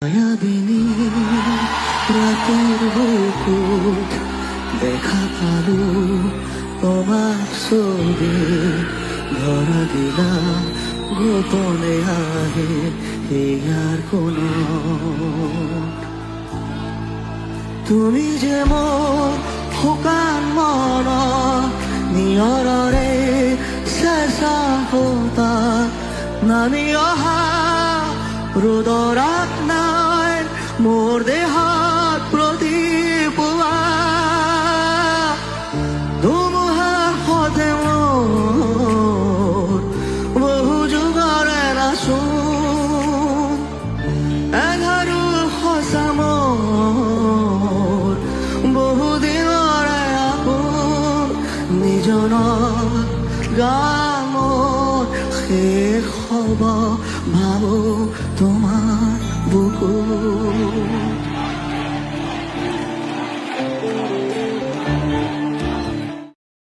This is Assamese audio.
মায়াবিনী ৰাতেৰ বুকুত দেখা পালো তোমাৰ ছবি ধৰা দিলা গোপনে আহে হিয়াৰ কোন তুমি যে মোৰ শুকান মন নিয়ৰৰে চেঁচা সোঁতা নামি অহা ৰ'দৰ নাই মোৰ দেহত প্ৰতিপুৱা ধুমুহাৰ সতে মোৰ বহু যুগৰে নাচোন এঘাৰু সঁচা মোৰ বহু দিনৰে আপোন নিজনৰ গামত শেষ হ'ব ভাবো তোমাৰ বুকুত